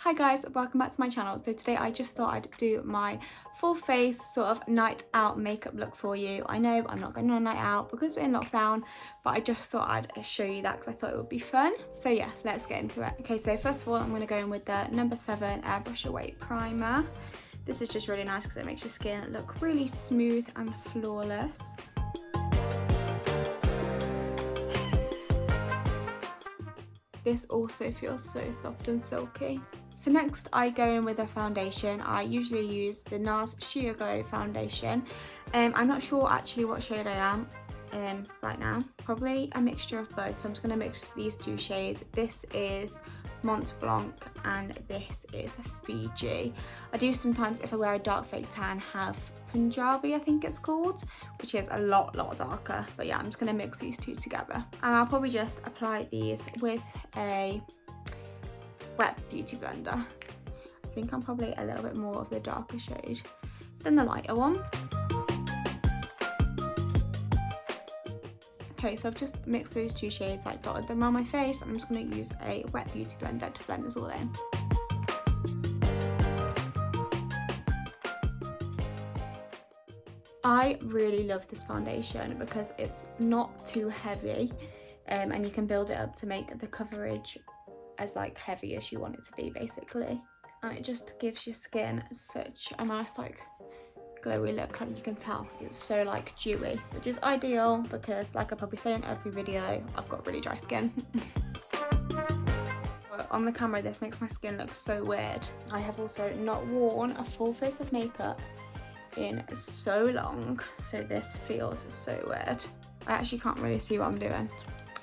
Hi guys, welcome back to my channel. So today I just thought I'd do my full face sort of night out makeup look for you. I know I'm not going on a night out because we're in lockdown, but I just thought I'd show you that because I thought it would be fun. So yeah, let's get into it. Okay, so first of all, I'm going to go in with the number 7 Airbrush Away Primer. This is just really nice because it makes your skin look really smooth and flawless. This also feels so soft and silky. So next I go in with a foundation. I usually use the NARS Sheer Glow foundation. I'm not sure actually what shade I am right now. Probably a mixture of both. So I'm just going to mix these two shades. This is Mont Blanc and this is Fiji. I do sometimes, if I wear a dark fake tan, have Punjabi, I think it's called, which is a lot darker. But yeah, I'm just going to mix these two together. And I'll probably just apply these with a wet beauty blender. I think I'm probably a little bit more of the darker shade than the lighter one. Okay, so I've just mixed those two shades, like dotted them around my face, and I'm just going to use a wet beauty blender to blend this all in. I really love this foundation because it's not too heavy, and you can build it up to make the coverage as like heavy as you want it to be basically, and it just gives your skin such a nice like glowy look. Like you can tell it's so like dewy, which is ideal because, like I probably say in every video, I've got really dry skin. On the camera this makes my skin look so weird. I have also not worn a full face of makeup in so long, so this feels so weird. I actually can't really see what I'm doing.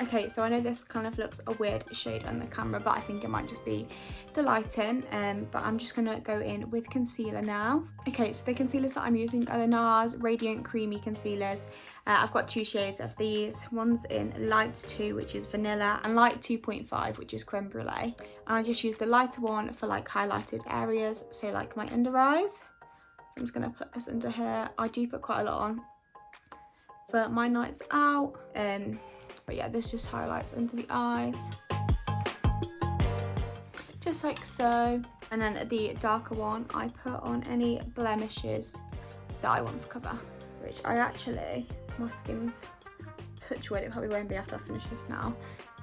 Okay, so I know this kind of looks a weird shade on the camera, but I think it might just be the lighting, but I'm just gonna go in with concealer now. Okay, so the concealers that I'm using are the NARS Radiant Creamy Concealers. I've got two shades of these. One's in Light 2, which is Vanilla, and Light 2.5, which is Creme Brulee. And I just use the lighter one for like highlighted areas, so like my under eyes. So I'm just gonna put this under here. I do put quite a lot on for my nights out. But yeah, this just highlights under the eyes, just like so. And then the darker one, I put on any blemishes that I want to cover, which I actually, my skin's, touch wood, it probably won't be after I finish this now,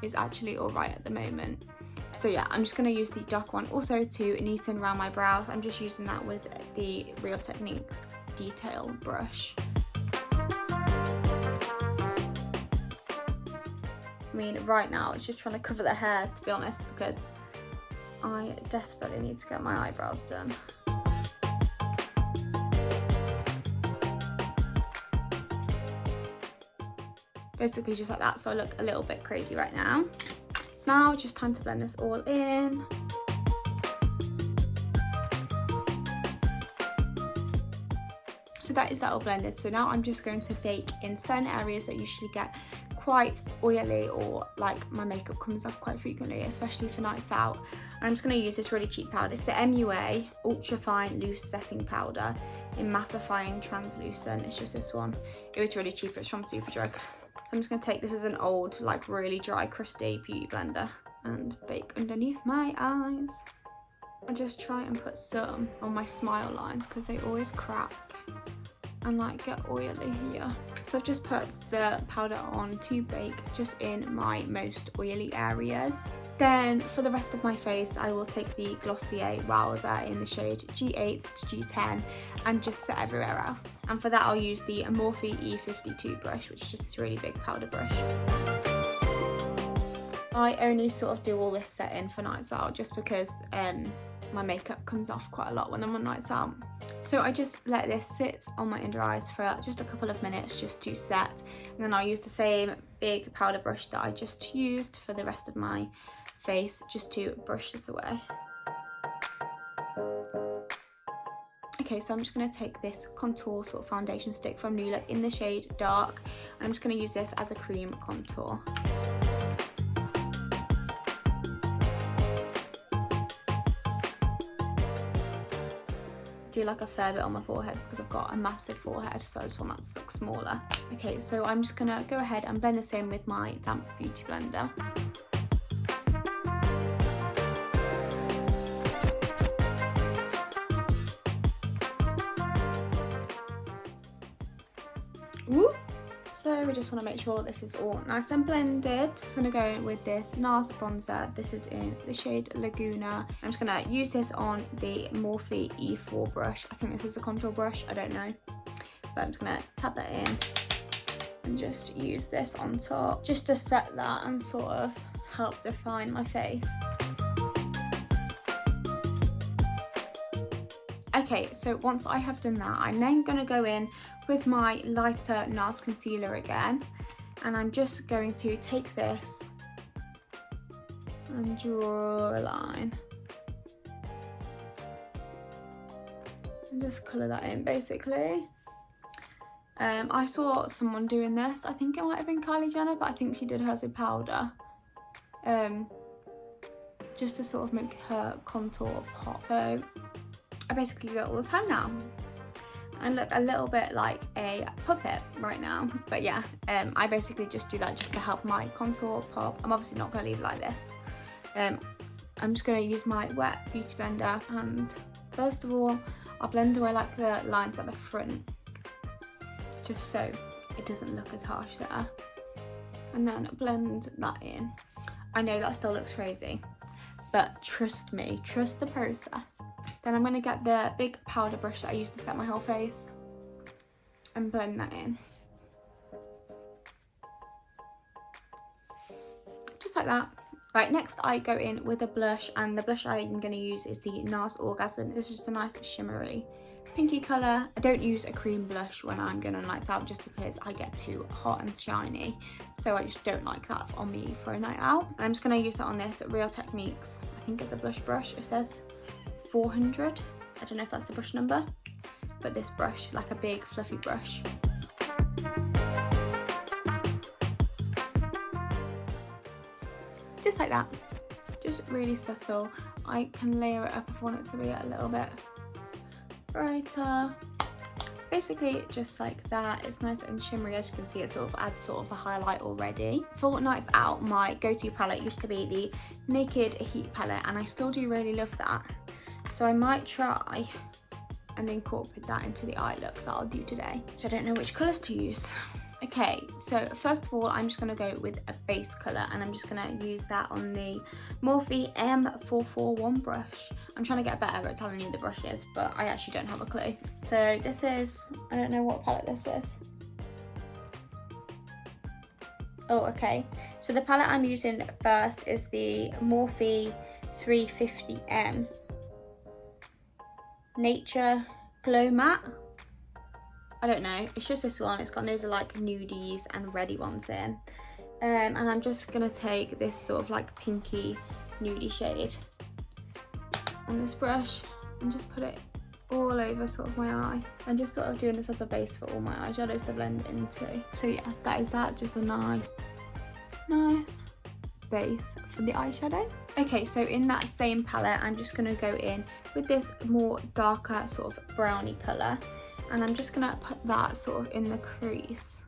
is actually all right at the moment. So yeah, I'm just going to use the dark one also to neaten around my brows. I'm just using that with the Real Techniques detail brush. I mean, right now it's just trying to cover the hairs, to be honest, because I desperately need to get my eyebrows done. Basically just like that, so I look a little bit crazy right now. So now it's just time to blend this all in. So that is that all blended. So now I'm just going to bake in certain areas that usually get quite oily, or like my makeup comes off quite frequently, especially for nights out. And I'm just going to use this really cheap powder. It's the MUA Ultra Fine Loose Setting Powder in Mattifying Translucent. It's just this one. It was really cheap. It's from Superdrug. So I'm just going to take this as an old, like really dry, crusty beauty blender and bake underneath my eyes. I just try and put some on my smile lines because they always crack and like get oily here. So I've just put the powder on to bake just in my most oily areas. Then for the rest of my face, I will take the Glossier Wowzer in the shade G8 to G10 and just set everywhere else. And for that, I'll use the Morphe E52 brush, which is just this really big powder brush. I only sort of do all this setting for nights out just because my makeup comes off quite a lot when I'm on nights out. So I just let this sit on my under eyes for just a couple of minutes just to set, and then I'll use the same big powder brush that I just used for the rest of my face just to brush this away. Okay, so I'm just going to take this contour sort of foundation stick from New Look in the shade Dark, and I'm just going to use this as a cream contour. Do like a fair bit on my forehead because I've got a massive forehead, so I just want that to look smaller. Okay, so I'm just gonna go ahead and blend this in with my damp beauty blender. Woo. So we just want to make sure this is all nice and blended. I'm going to go in with this NARS bronzer. This is in the shade Laguna. I'm just going to use this on the Morphe E4 brush. I think this is a contour brush, I don't know. But I'm just going to tap that in and just use this on top just to set that and sort of help define my face. Okay, so once I have done that, I'm then going to go in with my lighter NARS concealer again, and I'm just going to take this and draw a line and just colour that in basically. I saw someone doing this, I think it might have been Kylie Jenner, but I think she did hers with powder, just to sort of make her contour pop. So I basically do it all the time now. I look a little bit like a puppet right now, but yeah, I basically just do that just to help my contour pop. I'm obviously not going to leave it like this. I'm just going to use my wet beauty blender, and first of all I'll blend away like the lines at the front, just so it doesn't look as harsh there, and then blend that in. I know that still looks crazy, but trust me, trust the process. Then I'm going to get the big powder brush that I use to set my whole face and blend that in. Just like that. Right, next I go in with a blush, and the blush I'm going to use is the NARS Orgasm. This is just a nice shimmery pinky colour. I don't use a cream blush when I'm going on nights out just because I get too hot and shiny, so I just don't like that on me for a night out. And I'm just going to use that on this Real Techniques, I think it's a blush brush, it says 400, I don't know if that's the brush number, but this brush, like a big fluffy brush. Just like that, just really subtle. I can layer it up if I want it to be a little bit brighter. Basically just like that. It's nice and shimmery, as you can see. It sort of adds sort of a highlight already. For nights out, my go-to palette used to be the Naked Heat palette, and I still do really love that, so I might try and incorporate that into the eye look that I'll do today. So I don't know which colours to use. Okay, so first of all I'm just going to go with a base colour, and I'm just going to use that on the Morphe M441 brush. I'm trying to get better at telling you the brushes, but I actually don't have a clue. So this is, I don't know what palette this is. Oh, okay. So the palette I'm using first is the Morphe 350M Nature Glow Matte. I don't know, it's just this one. It's got loads of like nudies and reddy ones in. And I'm just gonna take this sort of like pinky nudie shade on this brush and just put it all over sort of my eye. I'm just sort of doing this as a base for all my eyeshadows to blend into. So yeah, that is that, just a nice base for the eyeshadow. Okay, so in that same palette, I'm just gonna go in with this more darker sort of browny colour, and I'm just gonna put that sort of in the crease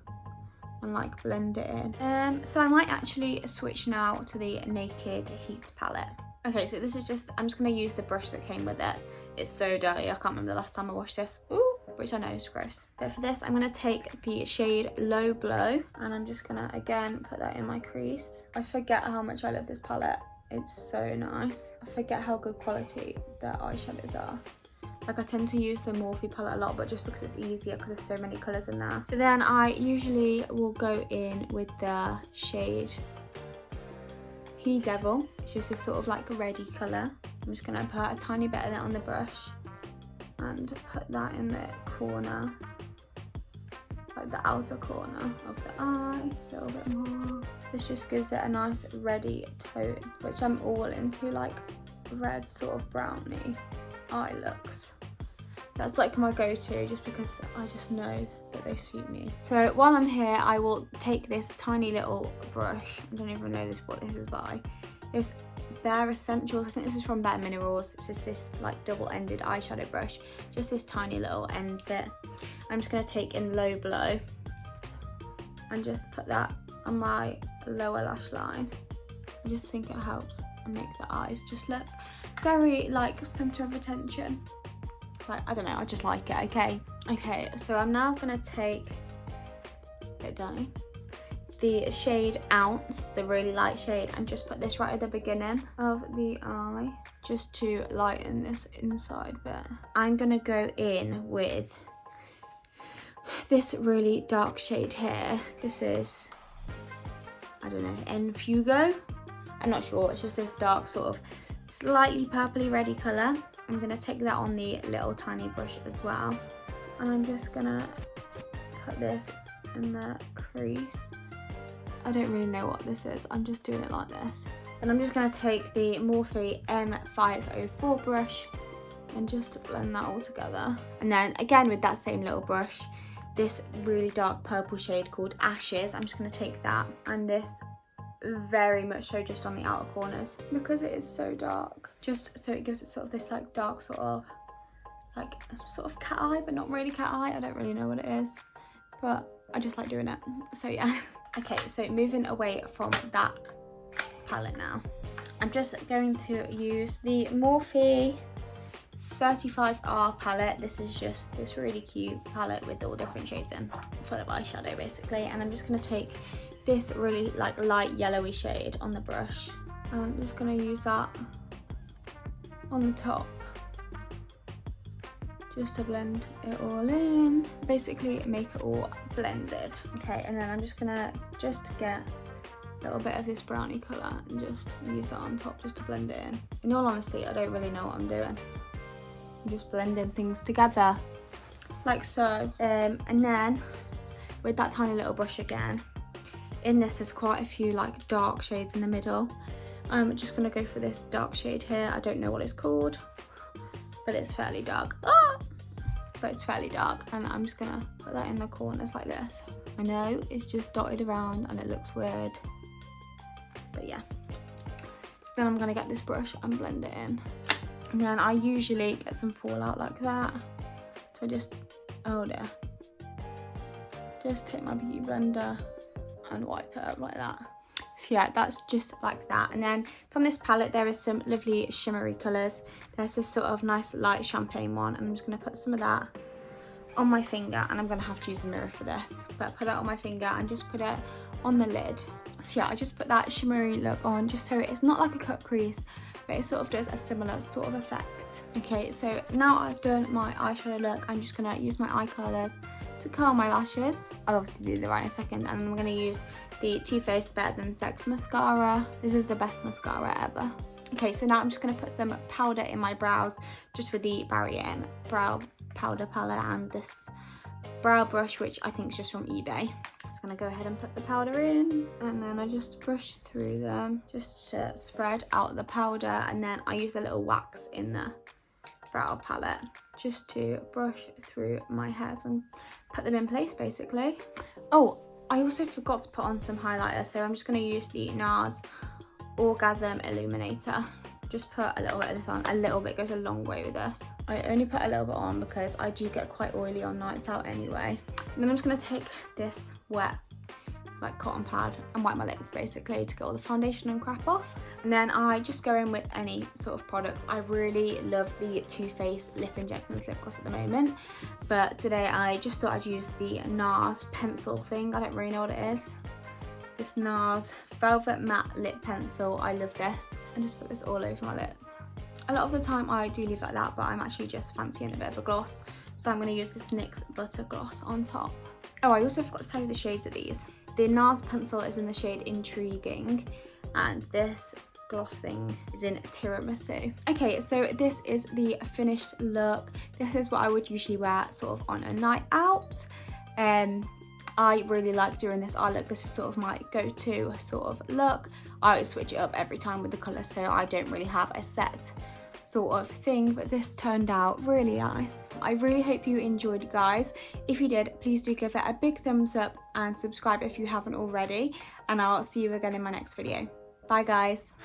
and like blend it in. So I might actually switch now to the Naked Heat palette. Okay, so this is just, I'm just gonna use the brush that came with it. It's so dirty, I can't remember the last time I washed this. Ooh, which I know is gross. But for this, I'm gonna take the shade Low Blow, and I'm just gonna, again, put that in my crease. I forget how much I love this palette. It's so nice. I forget how good quality the eyeshadows are. Like, I tend to use the Morphe palette a lot, but just because it's easier because there's so many colours in there. So then I usually will go in with the shade He Devil. It's just a sort of like a reddy colour. I'm just gonna put a tiny bit of it on the brush and put that in the corner, like the outer corner of the eye, a little bit more. This just gives it a nice reddy tone, which I'm all into, like red sort of browny eye looks. That's like my go-to, just because I just know that they suit me. So while I'm here, I will take this tiny little brush. I don't even know what this is by. This Bare Essentials, I think this is from Bare Minerals. It's just this like double-ended eyeshadow brush, just this tiny little end bit. I'm just going to take in Low Blow and just put that on my lower lash line. I just think it helps and make the eyes just look very like centre of attention. Like, I don't know, I just like it. Okay, so I'm now going to take bit dirty. The shade Ounce, the really light shade, and just put this right at the beginning of the eye just to lighten this inside bit. I'm gonna go in with this really dark shade here. This is, I don't know, Enfugo? I'm not sure, it's just this dark sort of slightly purpley reddy colour. I'm gonna take that on the little tiny brush as well. And I'm just gonna put this in the crease. I don't really know what this is, I'm just doing it like this. And I'm just gonna take the Morphe M504 brush and just blend that all together. And then again with that same little brush, this really dark purple shade called Ashes, I'm just gonna take that, and this very much so just on the outer corners because it is so dark. Just so it gives it sort of this like dark sort of cat eye, but not really cat eye. I don't really know what it is, but I just like doing it. So yeah. Okay, so moving away from that palette now, I'm just going to use the Morphe 35R palette. This is just this really cute palette with all different shades in, full of eyeshadow basically. And I'm just going to take this really like light yellowy shade on the brush. I'm just going to use that on the top just to blend it all in, basically make it all blended. Okay, and then I'm just gonna get a little bit of this brownie colour and just use that on top just to blend it in. In all honesty, I don't really know what I'm doing. I'm just blending things together, like so. And then with that tiny little brush again, in this there's quite a few like dark shades in the middle. I'm just gonna go for this dark shade here. I don't know what it's called, but it's fairly dark. But it's fairly dark, and I'm just gonna put that in the corners like this. I know it's just dotted around and it looks weird, but yeah. So then I'm gonna get this brush and blend it in. And then I usually get some fallout like that. So I just, oh dear. Just take my beauty blender and wipe it up like that. So yeah, that's just like that. And then from this palette there is some lovely shimmery colours. There's this sort of nice light champagne one, and I'm just going to put some of that on my finger, and I'm going to have to use a mirror for this, but put that on my finger and just put it on the lid. So yeah, I just put that shimmery look on just so it's not like a cut crease, but it sort of does a similar sort of effect. Okay, so now I've done my eyeshadow look, I'm just going to use my eye colours to curl my lashes. I'll obviously do that right in a second, and I'm going to use the Too Faced Better Than Sex mascara. This is the best mascara ever. Okay, so now I'm just going to put some powder in my brows just with the Barry M brow powder palette and this brow brush, which I think is just from eBay. I'm just going to go ahead and put the powder in, and then I just brush through them just to spread out the powder, and then I use a little wax in the brow palette just to brush through my hairs and put them in place basically. Oh, I also forgot to put on some highlighter, so I'm just going to use the NARS Orgasm Illuminator. Just put a little bit of this on. A little bit goes a long way with this. I only put a little bit on because I do get quite oily on nights out anyway. And then I'm just going to take this wet like cotton pad and wipe my lips basically to get all the foundation and crap off. And then I just go in with any sort of product. I really love the Too Faced Lip Injectants lip gloss at the moment, but today I just thought I'd use the NARS pencil thing. I don't really know what it is. This NARS Velvet Matte Lip Pencil. I love this. And just put this all over my lips. A lot of the time I do leave like that, but I'm actually just fancying a bit of a gloss, so I'm going to use this NYX Butter Gloss on top. Oh, I also forgot to tell you the shades of these. The NARS pencil is in the shade Intriguing, and this gloss thing is in Tiramisu. Okay, so this is the finished look. This is what I would usually wear sort of on a night out. I really like doing this eye look. This is sort of my go-to sort of look. I always switch it up every time with the colours, so I don't really have a set sort of thing, but this turned out really nice. I really hope you enjoyed, guys. If you did, please do give it a big thumbs up and subscribe if you haven't already, and I'll see you again in my next video. Bye guys.